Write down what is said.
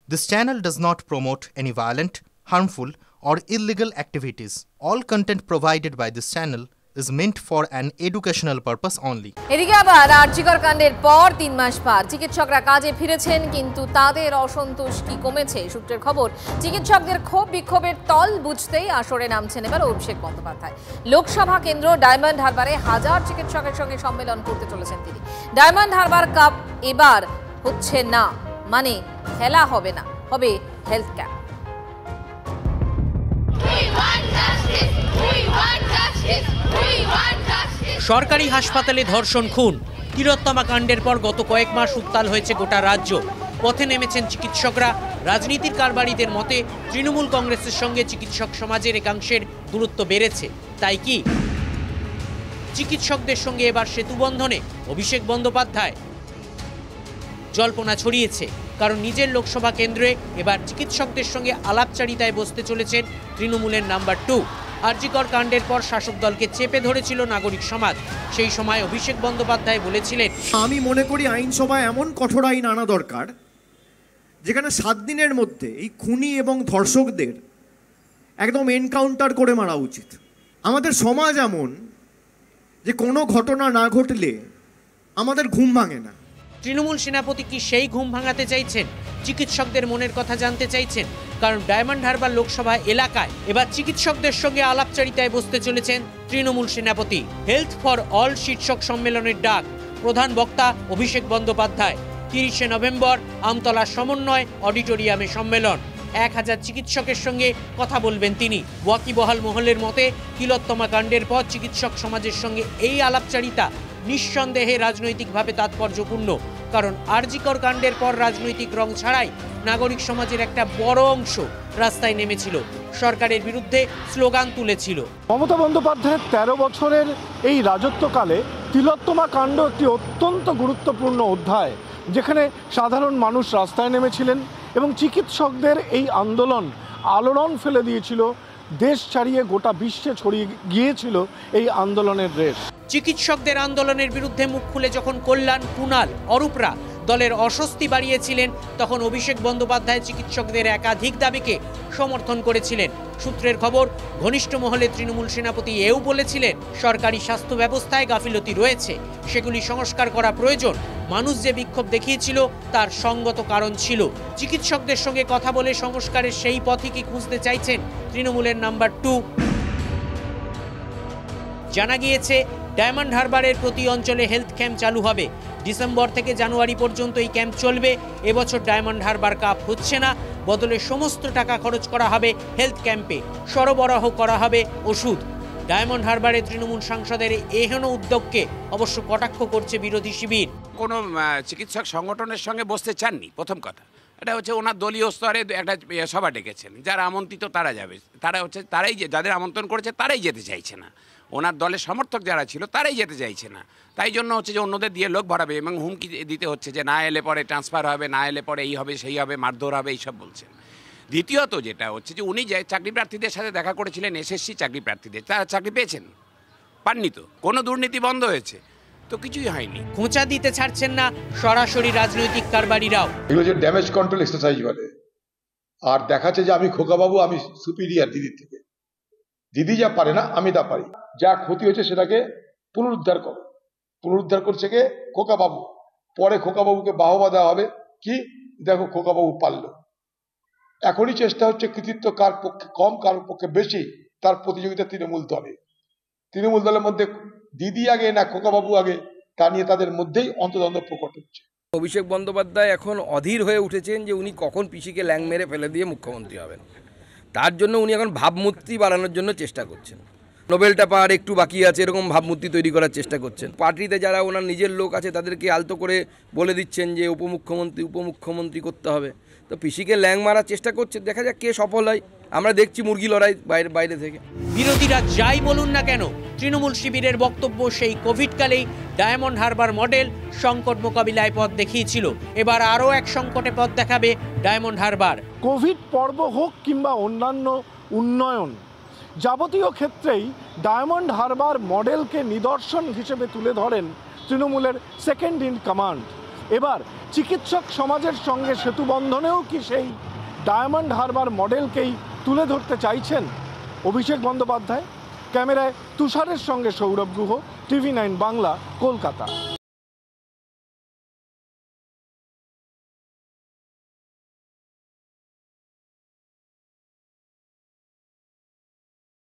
This channel does not promote any violent, harmful, or illegal activities. All content provided by this channel is meant for an educational purpose only. এদিকে আবার আরজিকর কাণ্ডের পর 3 মাস পর চিকিৎসকরা কাজে ফিরেছেন, কিন্তু তাদের অসন্তোষ কি কমেছে? সূত্রের খবর, চিকিৎসকদের ক্ষোভ বিক্ষোভের তল বুঝতেই আসরে নামছেন এবার অভিষেক বন্দ্যোপাধ্যায়। লোকসভা কেন্দ্র ডায়মন্ড হারবারে হাজার চিকিৎসকের সঙ্গে সম্মেলন করতে চলেছেন তিনি। ডায়মন্ড হারবার কাপ এবার হচ্ছে না, মানে খেলা হবে না, হবে হেলথ ক্যাম্প। সরকারি হাসপাতালে ধর্ষণ, খুন, তিলোত্তমা কাণ্ডের পর গত কয়েক মাস উত্তাল হয়েছে গোটা রাজ্য। পথে নেমেছেন চিকিৎসকরা। রাজনীতির কারবারিদের মতে তৃণমূল কংগ্রেসের সঙ্গে চিকিৎসক সমাজের একাংশের দূরত্ব বেড়েছে। তাই কি চিকিৎসকদের সঙ্গে এবার সেতুবন্ধনে অভিষেক বন্দ্যোপাধ্যায়? জল্পনা ছড়িয়েছে, কারণ নিজের লোকসভা কেন্দ্রে এবার চিকিৎসকদের সঙ্গে আলাপচারিতায় বসতে চলেছেন তৃণমূলের নাম্বার 2। আরজিকর কাণ্ডের পর শাসক দলকে চেপে ধরেছিল নাগরিক সমাজ। সেই সময় অভিষেক বন্দ্যোপাধ্যায় বলেছিলেন, আমি মনে করি আইনসভায় এমন কঠোর আইন আনা দরকার যেখানে 7 দিনের মধ্যে এই খুনি এবং ধর্ষকদের একদম এনকাউন্টার করে মারা উচিত। আমাদের সমাজ এমন যে কোনো ঘটনা না ঘটলে আমাদের ঘুম ভাঙে না। তৃণমূল সেনাপতি কি সেই ঘুম ভাঙাতে চাইছেন? চিকিৎসকদের মনের কথা জানতে চাইছেন? কারণ ডায়মন্ড হারবার লোকসভা এলাকায় এবার চিকিৎসকদের সঙ্গে আলাপচারিতায় বসতে চলেছেন তৃণমূল সেনাপতি। হেলথ ফর অল শীর্ষক সম্মেলনের ডাক, প্রধান বক্তা অভিষেক বন্দ্যোপাধ্যায়। 30শে নভেম্বর আমতলা সমন্বয় অডিটোরিয়ামে সম্মেলন। 1000 চিকিৎসকের সঙ্গে কথা বলবেন তিনি। ওয়াকিবহাল মহলের মতে তিলোত্তমা কাণ্ডের পর চিকিৎসক সমাজের সঙ্গে এই আলাপচারিতা নিঃসন্দেহে রাজনৈতিকভাবে তাৎপর্যপূর্ণ, কারণ আরজিকর কাণ্ডের পর রাজনৈতিক রং ছাড়াই নাগরিক সমাজের একটা বড় অংশ রাস্তায় নেমেছিল, সরকারের বিরুদ্ধে স্লোগান তুলেছিল। মমতা বন্দ্যোপাধ্যায়ের 13 বছরের এই রাজত্বকালে তিলোত্তমা কাণ্ড একটি অত্যন্ত গুরুত্বপূর্ণ অধ্যায়, যেখানে সাধারণ মানুষ রাস্তায় নেমেছিলেন এবং চিকিৎসকদের এই আন্দোলন আলোড়ন ফেলে দিয়েছিল। দেশ ছাড়িয়ে গোটা বিশ্বে ছড়িয়ে গিয়েছিল এই আন্দোলনের রেশ। চিকিৎসকদের আন্দোলনের বিরুদ্ধে মুখ খুলে যখন কল্যাণ, কুণাল, অরূপরা দলের অস্বস্তি বাড়িয়েছিলেন, তখন অভিষেক বন্দ্যোপাধ্যায় চিকিৎসকদের একাধিক দাবিকে সমর্থন করেছিলেন। সূত্রের খবর, ঘনিষ্ঠ মহলে তৃণমূল সেনাপতি এও বলেছিলেন, সরকারি স্বাস্থ্য ব্যবস্থায় গাফিলতি রয়েছে, সেগুলি সংস্কার করা প্রয়োজন। মানুষ যে বিক্ষোভ দেখিয়েছিল তার সঙ্গত কারণ ছিল। চিকিৎসকদের সঙ্গে কথা বলে সংস্কারের সেই পথই কি খুঁজতে চাইছেন তৃণমূলের নাম্বার 2? জানা গিয়েছে ডায়মন্ড হারবারের প্রতি অঞ্চলে হেলথ ক্যাম্প চালু হবে। ডিসেম্বর থেকে জানুয়ারি পর্যন্ত এই ক্যাম্প চলবে। এবছর ডায়মন্ড হারবার কাপ হচ্ছে না, বদলে সমস্ত টাকা খরচ করা হবে হেলথ ক্যাম্পে। সরবরাহ করা হবে ওষুধ। ডায়মন্ড হারবারে তৃণমূল সাংসদের এহেন উদ্যোগকে অবশ্য কটাক্ষ করছে বিরোধী শিবির। কোনো চিকিৎসক সংগঠনের সঙ্গে বসতে চাননি, প্রথম কথা। এটা হচ্ছে ওনার দলীয় স্তরে একটা সভা ডেকেছেন, যারা আমন্ত্রিত তারা যাবে। তারাই যাদের আমন্ত্রণ করেছে তারাই যেতে চাইছে না। ওনার দলের সমর্থক যারা ছিল তারাই যেতে চাইছে না। তাই জন্য হচ্ছে যে অন্যদের দিয়ে লোক ভরাবে এবং হুমকি দিতে হচ্ছে যে না এলে পরে ট্রান্সফার হবে, না এলে পরে এই হবে, সেই হবে, মারধর হবে, এইসব বলছেন। দ্বিতীয়ত যেটা হচ্ছে যে উনি যে চাকরি প্রার্থীদের সাথে দেখা করেছিলেন, এসএসসি চাকরি প্রার্থীদের, তারা চাকরি পেয়েছেন? পাননি তো। কোনো দুর্নীতি বন্ধ হয়েছে তো? কিছুই হয়নি। খোঁচা দিতে ছাড়ছেন না সরাসরি রাজনৈতিক কারবারিরাও। এগুলো যে ড্যামেজ কন্ট্রোল এক্সারসাইজ বলে, আর দেখাচ্ছে যে আমি খোকাবাবু, আমি সুপিরিয়ার দিদির থেকে। দিদি যা পারে না আমি তা পারি। যা ক্ষতি হয়েছে সেটাকে পুনরুদ্ধার করো। পুনরুদ্ধার করছে কে? খোকাবাবু। পরে খোকাবাবুকে বাহবা দেওয়া হবে কি, দেখো খোকাবাবু পারলো। এখনই চেষ্টা হচ্ছে কৃতিত্ব কার পক্ষে কম, কার পক্ষে বেশি, তার প্রতিযোগিতা তৃণমূল দলে। তৃণমূল দলের মধ্যে দিদি আগে না খোকাবাবু আগে, তা নিয়ে তাদের মধ্যেই অন্তদ্বন্দ্ব প্রকট হচ্ছে। অভিষেক বন্দ্যোপাধ্যায় এখন অধীর হয়ে উঠেছেন যে উনি কখন পিসিকে ল্যাং মেরে ফেলে দিয়ে মুখ্যমন্ত্রী হবেন। তার জন্য উনি এখন ভাবমূর্তি বাড়ানোর জন্য চেষ্টা করছেন। নোবেলটা পাওয়ার একটু বাকি আছে, এরকম ভাবমূর্তি তৈরি করার চেষ্টা করছেন। পার্টিতে যারা ওনার নিজের লোক আছে তাদেরকে আলতো করে বলে দিচ্ছেন যে উপমুখ্যমন্ত্রী করতে হবে। তো পিসিকে ল্যাং মারার চেষ্টা করছে, দেখা যাক কে সফল হয়। আমরা দেখছি মুরগি লড়াই বাইরে থেকে। বিরোধীরা যাই বলুন না কেন, তৃণমূল শিবিরের বক্তব্য সেই কোভিডকালেই ডায়মন্ড হারবার মডেল সংকট মোকাবিলায় পথ দেখিয়েছিল। এবার আরও এক সংকটে পথ দেখাবে ডায়মন্ড হারবার। কোভিড পর্ব হোক কিংবা অন্যান্য উন্নয়ন, যাবতীয় ক্ষেত্রেই ডায়মন্ড হারবার মডেলকে নিদর্শন হিসেবে তুলে ধরেন তৃণমূলের সেকেন্ড ইন কমান্ড এবার চিকিৎসক সমাজের সঙ্গে সেতু বন্ধনেও কি সেই ডায়মন্ড হারবার মডেলকেই তুলে ধরতে চাইছেন অভিষেক বন্দ্যোপাধ্যায়? ক্যামেরায় তুষারের সঙ্গে সৌরভ গুহ, TV9 বাংলা, কলকাতা।